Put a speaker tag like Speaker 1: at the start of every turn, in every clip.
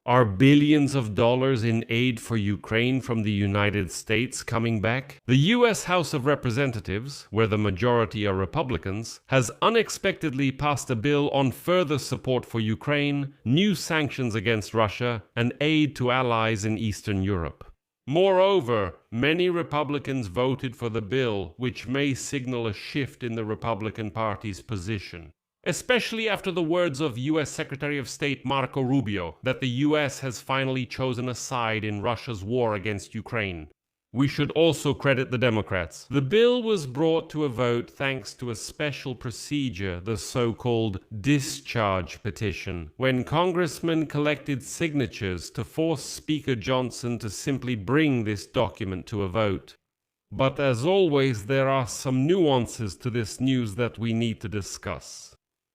Speaker 1: Are billions of dollars in aid for Ukraine from the United States coming back? The U.S. House of Representatives, where the majority are Republicans, has unexpectedly passed a bill on further support for Ukraine, new sanctions against Russia, and aid to allies in Eastern Europe. Moreover, many Republicans voted for the bill, which may signal a shift in the Republican Party's position, especially after the words of U.S. Secretary of State Marco Rubio that the U.S. has finally chosen a side in Russia's war against Ukraine. We should also credit the Democrats. The bill was brought to a vote thanks to a special procedure, the so-called discharge petition, when congressmen collected signatures to force Speaker Johnson to simply bring this document to a vote. But as always, there are some nuances to this news that we need to discuss.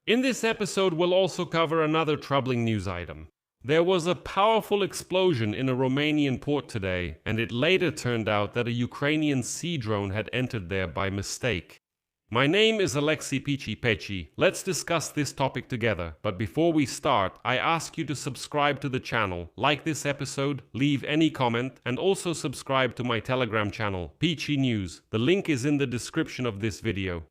Speaker 1: In this episode, we'll also cover another troubling news item. There was a powerful explosion in a Romanian port today, and it later turned out that a Ukrainian sea drone had entered there by mistake. My name is Alexei Peci. Let's discuss this topic together, but before we start, I ask you to subscribe to the channel, like this episode, leave any comment, and also subscribe to my Telegram channel, Peci News. The link is in the description of this video.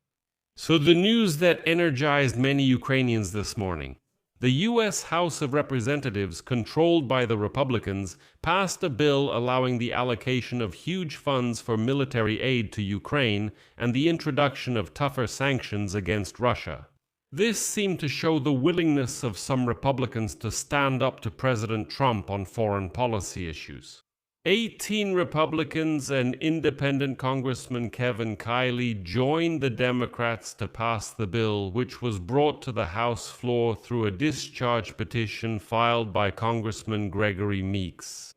Speaker 1: So the news that energized many Ukrainians this morning. The U.S. House of Representatives, controlled by the Republicans, passed a bill allowing the allocation of huge funds for military aid to Ukraine and the introduction of tougher sanctions against Russia. This seemed to show the willingness of some Republicans to stand up to President Trump on foreign policy issues. 18 Republicans and independent Congressman Kevin Kiley joined the Democrats to pass the bill, which was brought to the House floor through a discharge petition filed by Congressman Gregory Meeks.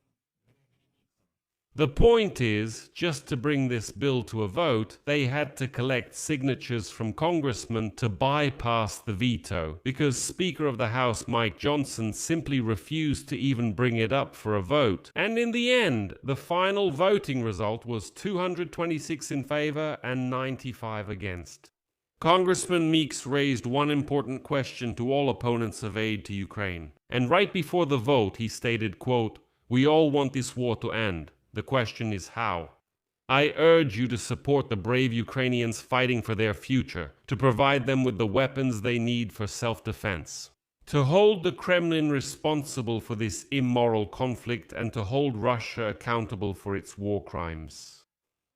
Speaker 1: The point is, just to bring this bill to a vote, they had to collect signatures from congressmen to bypass the veto, because Speaker of the House Mike Johnson simply refused to even bring it up for a vote. And in the end, the final voting result was 226 in favor and 95 against. Congressman Meeks raised one important question to all opponents of aid to Ukraine. And right before the vote, he stated, quote, "We all want this war to end. The question is how. I urge you to support the brave Ukrainians fighting for their future, to provide them with the weapons they need for self-defense, to hold the Kremlin responsible for this immoral conflict, and to hold Russia accountable for its war crimes."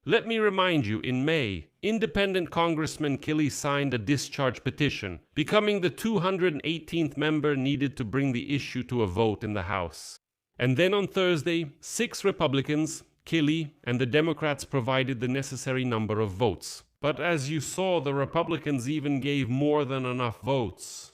Speaker 1: Let me remind you, in May, independent Congressman Kiley signed a discharge petition, becoming the 218th member needed to bring the issue to a vote in the House. And then on Thursday, 6 Republicans, Kiley, and the Democrats provided the necessary number of votes. But as you saw, the Republicans even gave more than enough votes.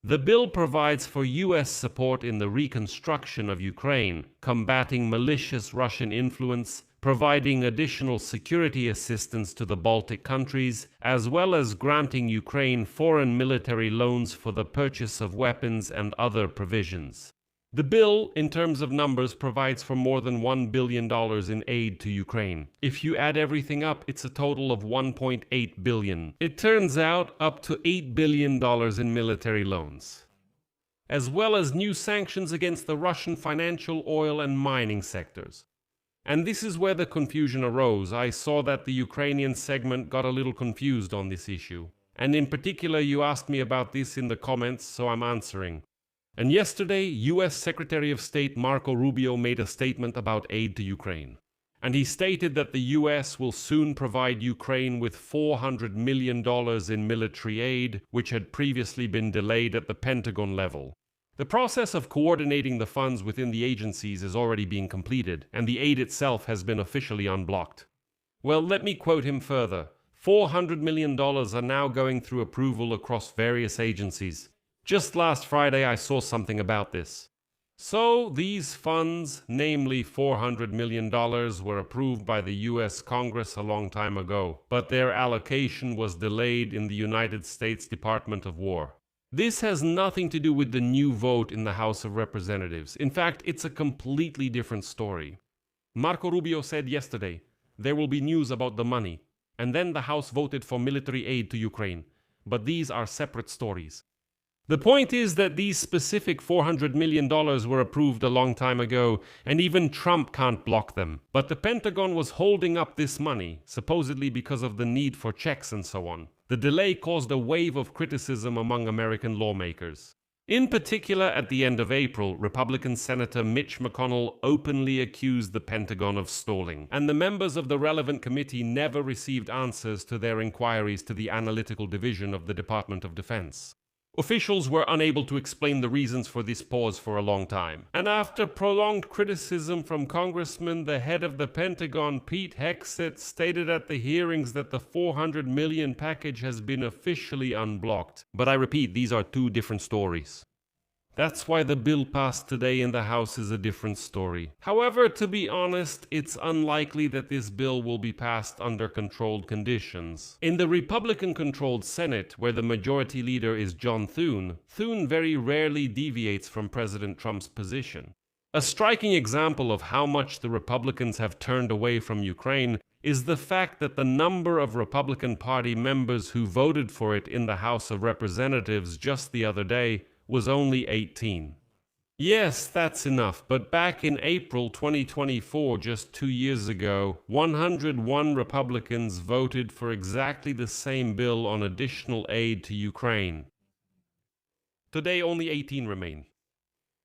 Speaker 1: The bill provides for U.S. support in the reconstruction of Ukraine, combating malicious Russian influence, providing additional security assistance to the Baltic countries, as well as granting Ukraine foreign military loans for the purchase of weapons and other provisions. The bill, in terms of numbers, provides for more than $1 billion in aid to Ukraine. If you add everything up, it's a total of $1.8 billion. It turns out up to $8 billion in military loans, as well as new sanctions against the Russian financial, oil, and mining sectors. And this is where the confusion arose. I saw that the Ukrainian segment got a little confused on this issue. And in particular, you asked me about this in the comments, so I'm answering. And yesterday, U.S. Secretary of State Marco Rubio made a statement about aid to Ukraine. And he stated that the U.S. will soon provide Ukraine with $400 million in military aid, which had previously been delayed at the Pentagon level. The process of coordinating the funds within the agencies is already being completed, and the aid itself has been officially unblocked. Well, let me quote him further. $400 million are now going through approval across various agencies. Just last Friday I saw something about this. So these funds, namely $400 million, were approved by the US Congress a long time ago, but their allocation was delayed in the United States Department of War. This has nothing to do with the new vote in the House of Representatives. In fact, it's a completely different story. Marco Rubio said yesterday, there will be news about the money, and then the House voted for military aid to Ukraine. But these are separate stories. The point is that these specific $400 million were approved a long time ago, and even Trump can't block them. But the Pentagon was holding up this money, supposedly because of the need for checks and so on. The delay caused a wave of criticism among American lawmakers. In particular, at the end of April, Republican Senator Mitch McConnell openly accused the Pentagon of stalling, and the members of the relevant committee never received answers to their inquiries to the Analytical Division of the Department of Defense. Officials were unable to explain the reasons for this pause for a long time. And after prolonged criticism from Congressman, the head of the Pentagon, Pete Hegseth, stated at the hearings that the $400 million package has been officially unblocked. But I repeat, these are two different stories. That's why the bill passed today in the House is a different story. However, to be honest, it's unlikely that this bill will be passed under controlled conditions. In the Republican-controlled Senate, where the majority leader is John Thune, Thune very rarely deviates from President Trump's position. A striking example of how much the Republicans have turned away from Ukraine is the fact that the number of Republican Party members who voted for it in the House of Representatives just the other day was only 18. Yes, that's enough, but back in April 2024, just 2 years ago, 101 Republicans voted for exactly the same bill on additional aid to Ukraine. Today, only 18 remain.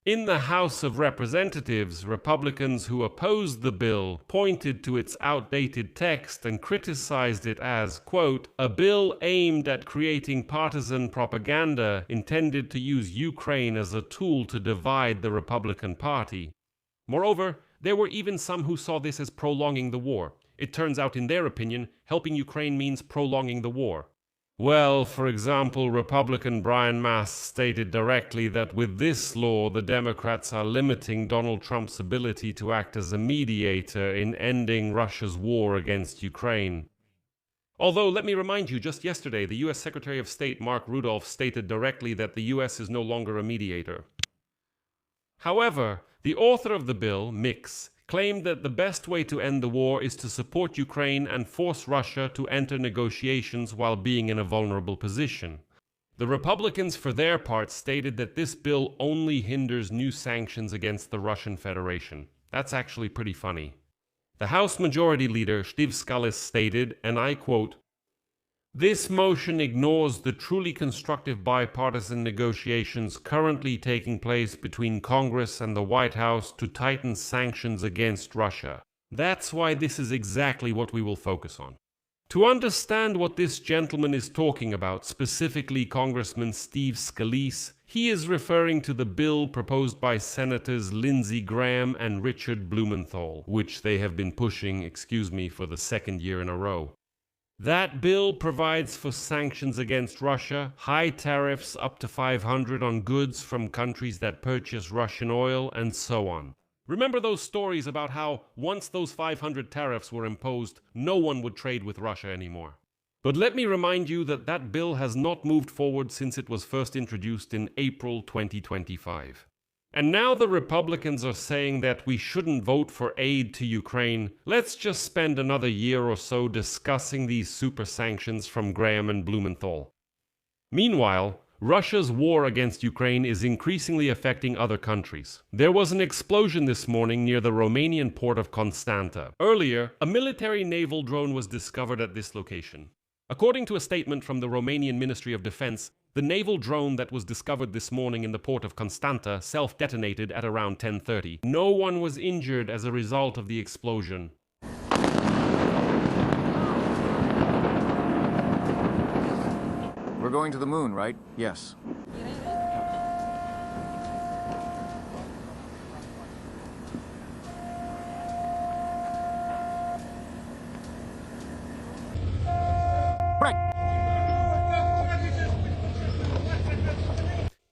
Speaker 1: In the House of Representatives, Republicans who opposed the bill pointed to its outdated text and criticized it as, quote, a bill aimed at creating partisan propaganda intended to use Ukraine as a tool to divide the Republican Party. Moreover, there were even some who saw this as prolonging the war. It turns out, in their opinion, helping Ukraine means prolonging the war. Well, for example, Republican Brian Mast stated directly that with this law, the Democrats are limiting Donald Trump's ability to act as a mediator in ending Russia's war against Ukraine. Although, let me remind you, just yesterday, the U.S. Secretary of State Mark Rudolph stated directly that the U.S. is no longer a mediator. However, the author of the bill, Mix, claimed that the best way to end the war is to support Ukraine and force Russia to enter negotiations while being in a vulnerable position. The Republicans, for their part, stated that this bill only hinders new sanctions against the Russian Federation. That's actually pretty funny. The House Majority Leader, Steve Scalise, stated, and I quote, this motion ignores the truly constructive bipartisan negotiations currently taking place between Congress and the White House to tighten sanctions against Russia. That's why this is exactly what we will focus on. To understand what this gentleman is talking about, specifically Congressman Steve Scalise, he is referring to the bill proposed by Senators Lindsey Graham and Richard Blumenthal, which they have been pushing, for the second year in a row. That bill provides for sanctions against Russia, high tariffs up to 500 on goods from countries that purchase Russian oil, and so on. Remember those stories about how once those 500 tariffs were imposed, no one would trade with Russia anymore. But let me remind you that that bill has not moved forward since it was first introduced in April 2025. And now the Republicans are saying that we shouldn't vote for aid to Ukraine. Let's just spend another year or so discussing these super sanctions from Graham and Blumenthal. Meanwhile, Russia's war against Ukraine is increasingly affecting other countries. There was an explosion this morning near the Romanian port of Constanta. Earlier, a military naval drone was discovered at this location. According to a statement from the Romanian Ministry of Defense, the naval drone that was discovered this morning in the port of Constanta self-detonated at around 10:30. No one was injured as a result of the explosion.
Speaker 2: We're going to the moon, right? Yes.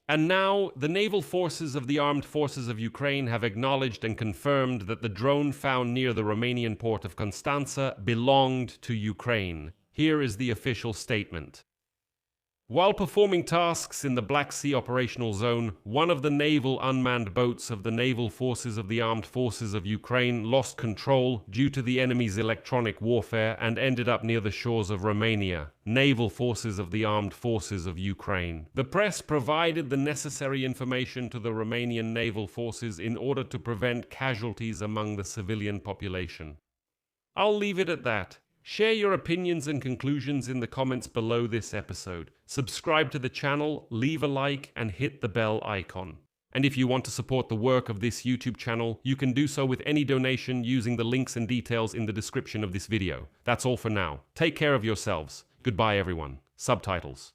Speaker 1: And now, the naval forces of the armed forces of Ukraine have acknowledged and confirmed that the drone found near the Romanian port of Constanța belonged to Ukraine. Here is the official statement. While performing tasks in the Black Sea operational zone, one of the naval unmanned boats of the naval forces of the Armed Forces of Ukraine lost control due to the enemy's electronic warfare and ended up near the shores of Romania. Naval forces of the Armed Forces of Ukraine. The press provided the necessary information to the Romanian naval forces in order to prevent casualties among the civilian population. I'll leave it at that. Share your opinions and conclusions in the comments below this episode. Subscribe to the channel, leave a like, and hit the bell icon. And if you want to support the work of this YouTube channel, you can do so with any donation using the links and details in the description of this video. That's all for now. Take care of yourselves. Goodbye, everyone. Subtitles.